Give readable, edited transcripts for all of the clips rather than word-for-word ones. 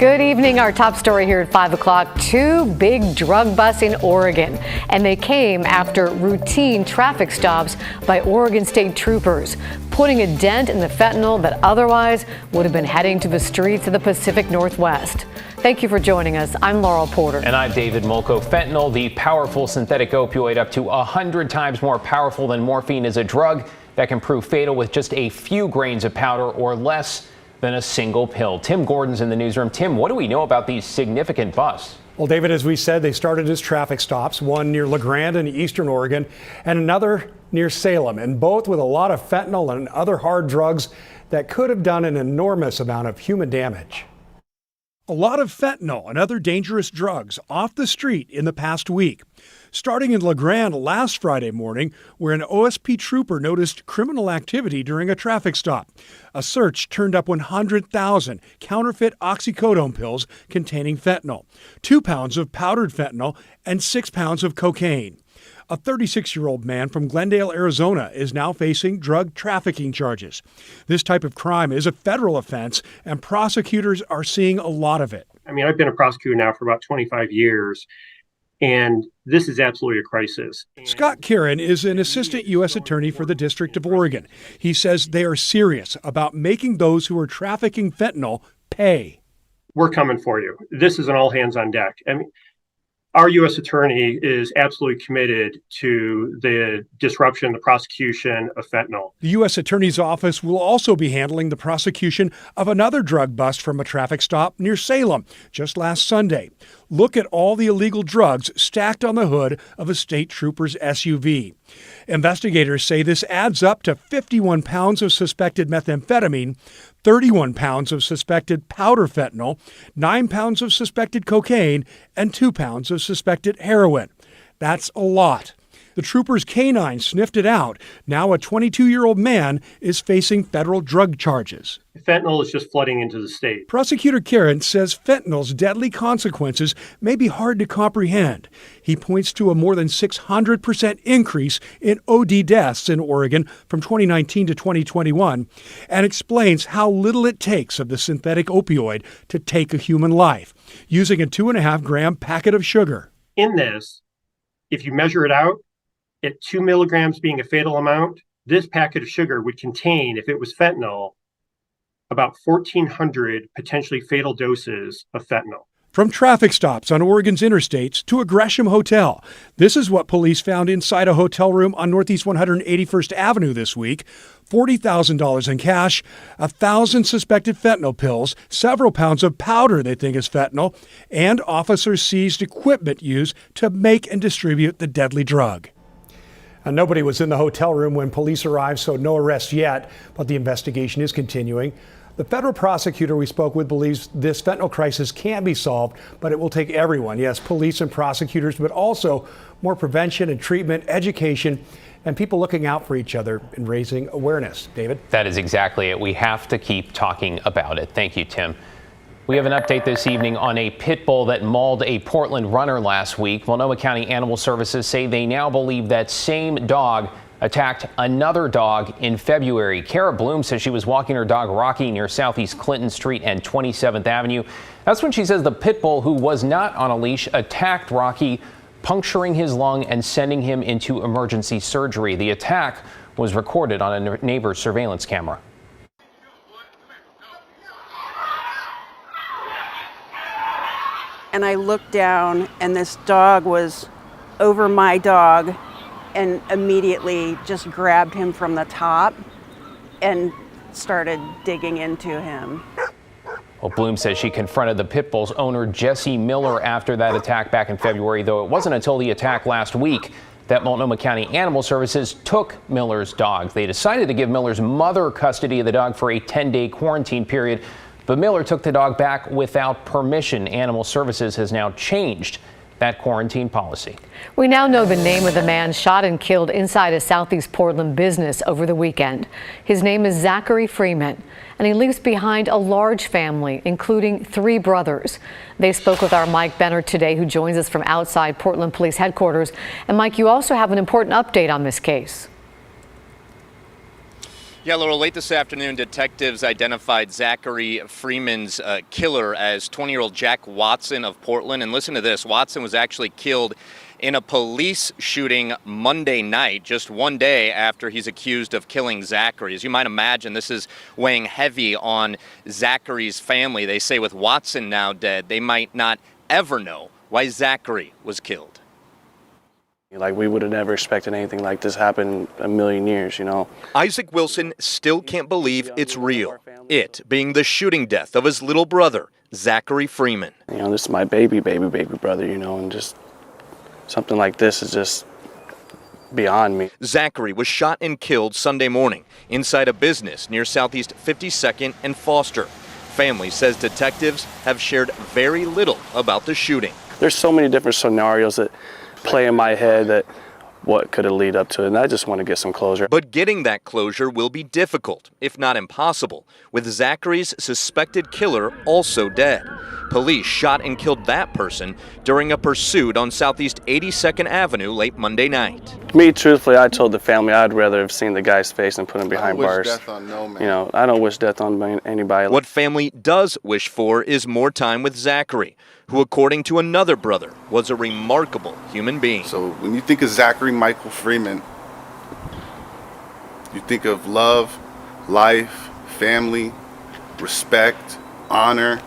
Good evening. Our top story here at 5 o'clock. Two big drug busts in Oregon, and they came after routine traffic stops by Oregon State troopers, putting a dent in the fentanyl that otherwise would have been heading to the streets of the Pacific Northwest. Thank you for joining us. I'm Laurel Porter. And I'm David Molko. Fentanyl, the powerful synthetic opioid up to 100 times more powerful than morphine, is a drug that can prove fatal with just a few grains of powder or less than a single pill. Tim Gordon's in the newsroom. Tim, what do we know about these significant busts? Well, David, as we said, they started as traffic stops, one near La Grande in eastern Oregon and another near Salem, and both with a lot of fentanyl and other hard drugs that could have done an enormous amount of human damage. A lot of fentanyl and other dangerous drugs off the street in the past week. Starting in La Grande last Friday morning, where an OSP trooper noticed criminal activity during a traffic stop. A search turned up 100,000 counterfeit oxycodone pills containing fentanyl, 2 pounds of powdered fentanyl, and 6 pounds of cocaine. A 36-year-old man from Glendale, Arizona, is now facing drug trafficking charges. This type of crime is a federal offense, and prosecutors are seeing a lot of it. I mean, I've been a prosecutor now for about 25 years. And this is absolutely a crisis. Scott Kieran is an assistant U.S. attorney for the District of Oregon. He says they are serious about making those who are trafficking fentanyl pay. We're coming for you. This is an all hands on deck. I mean, our U.S. attorney is absolutely committed to the disruption, the prosecution of fentanyl. The U.S. Attorney's Office will also be handling the prosecution of another drug bust from a traffic stop near Salem just last Sunday. Look at all the illegal drugs stacked on the hood of a state trooper's SUV. Investigators say this adds up to 51 pounds of suspected methamphetamine, 31 pounds of suspected powder fentanyl, 9 pounds of suspected cocaine, and 2 pounds of suspected heroin. That's a lot. The troopers' canine sniffed it out. Now a 22-year-old man is facing federal drug charges. Fentanyl is just flooding into the state. Prosecutor Kieran says fentanyl's deadly consequences may be hard to comprehend. He points to a more than 600% increase in OD deaths in Oregon from 2019 to 2021 and explains how little it takes of the synthetic opioid to take a human life, using a 2.5-gram packet of sugar. In this, if you measure it out, at 2 milligrams being a fatal amount, this packet of sugar would contain, if it was fentanyl, about 1,400 potentially fatal doses of fentanyl. From traffic stops on Oregon's interstates to a Gresham hotel, this is what police found inside a hotel room on Northeast 181st Avenue this week. $40,000 in cash, 1,000 suspected fentanyl pills, several pounds of powder they think is fentanyl, and officers seized equipment used to make and distribute the deadly drug. Nobody was in the hotel room when police arrived, so no arrests yet, but the investigation is continuing. The federal prosecutor we spoke with believes this fentanyl crisis can be solved, but it will take everyone. Yes, police and prosecutors, but also more prevention and treatment, education, and people looking out for each other and raising awareness. David? That is exactly it. We have to keep talking about it. Thank you, Tim. We have an update this evening on a pit bull that mauled a Portland runner last week. Multnomah County Animal Services say they now believe that same dog attacked another dog in February. Kara Bloom says she was walking her dog Rocky near Southeast Clinton Street and 27th Avenue. That's when she says the pit bull, who was not on a leash, attacked Rocky, puncturing his lung and sending him into emergency surgery. The attack was recorded on a neighbor's surveillance camera. And I looked down, and this dog was over my dog, and immediately just grabbed him from the top and started digging into him. Well, Bloom says she confronted the pit bull's owner, Jesse Miller, after that attack back in February, though it wasn't until the attack last week that Multnomah County Animal Services took Miller's dog. They decided to give Miller's mother custody of the dog for a 10-day quarantine period. But Miller took the dog back without permission. Animal Services has now changed that quarantine policy. We now know the name of the man shot and killed inside a Southeast Portland business over the weekend. His name is Zachary Freeman, and he leaves behind a large family, including 3 brothers. They spoke with our Mike Benner today, who joins us from outside Portland Police Headquarters. And Mike, you also have an important update on this case. Yeah, Laurel, late this afternoon, detectives identified Zachary Freeman's killer as 20-year-old Jack Watson of Portland. And listen to this, Watson was actually killed in a police shooting Monday night, just one day after he's accused of killing Zachary. As you might imagine, this is weighing heavy on Zachary's family. They say with Watson now dead, they might not ever know why Zachary was killed. Like, we would have never expected anything like this happen a million years, you know. Isaac Wilson still can't believe it's real. It being the shooting death of his little brother, Zachary Freeman. You know, this is my baby brother, you know, and just something like this is just beyond me. Zachary was shot and killed Sunday morning inside a business near Southeast 52nd and Foster. Family says detectives have shared very little about the shooting. There's so many different scenarios that play in my head that what could have lead up to it, and I just want to get some closure. But getting that closure will be difficult, if not impossible, with Zachary's suspected killer also dead. Police shot and killed that person during a pursuit on Southeast 82nd Avenue late Monday night. Me, truthfully, I told the family I'd rather have seen the guy's face and put him behind bars. Death on no man. You know, I don't wish death on anybody. What family does wish for is more time with Zachary, who, according to another brother, was a remarkable human being. So when you think of Zachary Michael Freeman, you think of love, life, family, respect, honor,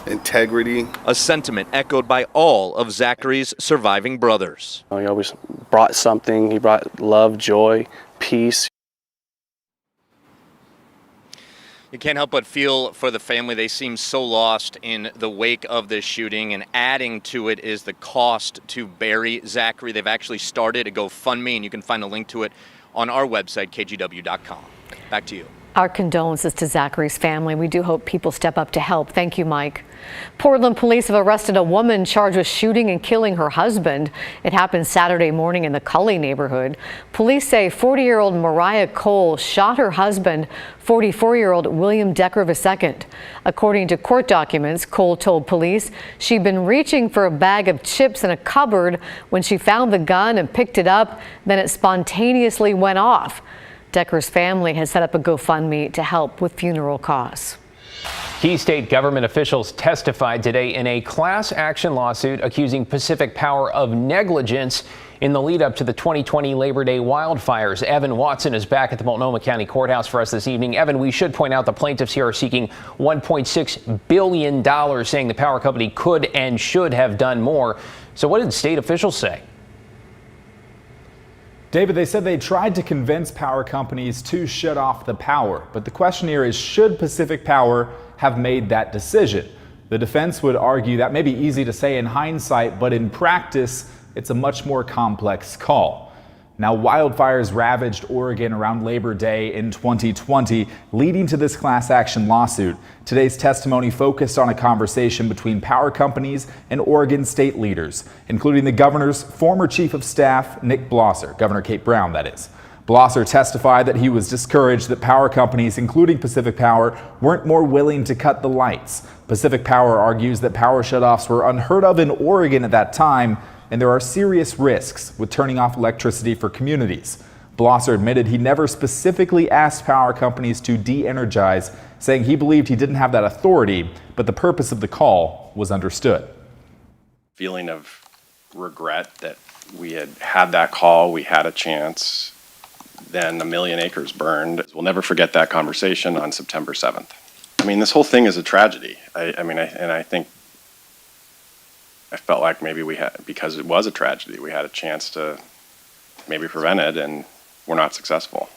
integrity. A sentiment echoed by all of Zachary's surviving brothers. He always brought something. He brought love, joy, peace. You can't help but feel for the family. They seem so lost in the wake of this shooting, and adding to it is the cost to bury Zachary. They've actually started a GoFundMe, and you can find a link to it on our website, kgw.com. Back to you. Our condolences to Zachary's family. We do hope people step up to help. Thank you, Mike. Portland police have arrested a woman charged with shooting and killing her husband. It happened Saturday morning in the Cully neighborhood. Police say 40-year-old Mariah Cole shot her husband, 44-year-old William Decker II. According to court documents, Cole told police she'd been reaching for a bag of chips in a cupboard when she found the gun and picked it up. Then it spontaneously went off. Decker's family has set up a GoFundMe to help with funeral costs. Key state government officials testified today in a class action lawsuit accusing Pacific Power of negligence in the lead up to the 2020 Labor Day wildfires. Evan Watson is back at the Multnomah County Courthouse for us this evening. Evan, we should point out the plaintiffs here are seeking $1.6 billion, saying the power company could and should have done more. So what did state officials say? David, they said they tried to convince power companies to shut off the power. But the question here is, should Pacific Power have made that decision? The defense would argue that may be easy to say in hindsight, but in practice, it's a much more complex call. Now, wildfires ravaged Oregon around Labor Day in 2020, leading to this class action lawsuit. Today's testimony focused on a conversation between power companies and Oregon state leaders, including the governor's former chief of staff, Nick Blosser, Governor Kate Brown, that is. Blosser testified that he was discouraged that power companies, including Pacific Power, weren't more willing to cut the lights. Pacific Power argues that power shutoffs were unheard of in Oregon at that time, and there are serious risks with turning off electricity for communities. Blosser admitted he never specifically asked power companies to de-energize, saying he believed he didn't have that authority, but the purpose of the call was understood. Feeling of regret that we had that call, we had a chance, then 1 million acres burned. We'll never forget that conversation on September 7th. I mean, this whole thing is a tragedy. I think I felt like maybe because it was a tragedy, we had a chance to maybe prevent it, and we're not successful.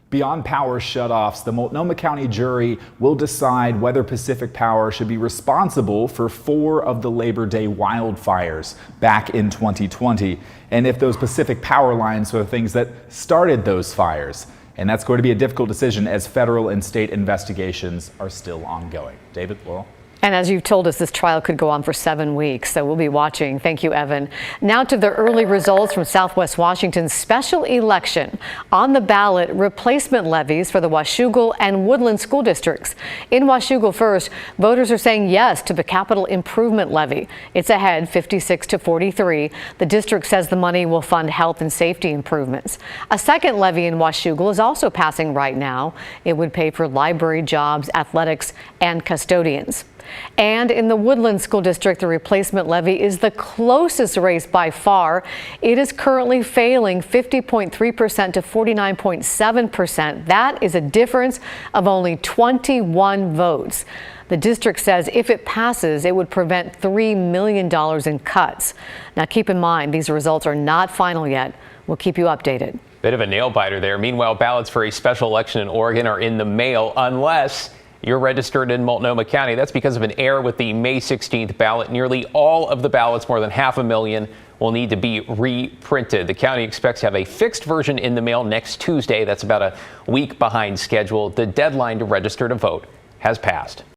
Beyond power shutoffs, the Multnomah County jury will decide whether Pacific Power should be responsible for 4 of the Labor Day wildfires back in 2020, and if those Pacific Power lines are the things that started those fires. And that's going to be a difficult decision as federal and state investigations are still ongoing. David, Laurel. And as you've told us, this trial could go on for 7 weeks, so we'll be watching. Thank you, Evan. Now to the early results from Southwest Washington's special election. On the ballot, replacement levies for the Washougal and Woodland school districts. In Washougal first, voters are saying yes to the capital improvement levy. It's ahead 56-43. The district says the money will fund health and safety improvements. A second levy in Washougal is also passing right now. It would pay for library jobs, athletics, and custodians. And in the Woodland School District, the replacement levy is the closest race by far. It is currently failing 50.3% to 49.7%. That is a difference of only 21 votes. The district says if it passes, it would prevent $3 million in cuts. Now, keep in mind, these results are not final yet. We'll keep you updated. Bit of a nail biter there. Meanwhile, ballots for a special election in Oregon are in the mail unless you're registered in Multnomah County. That's because of an error with the May 16th ballot. Nearly all of the ballots, more than 500,000, will need to be reprinted. The county expects to have a fixed version in the mail next Tuesday. That's about a week behind schedule. The deadline to register to vote has passed.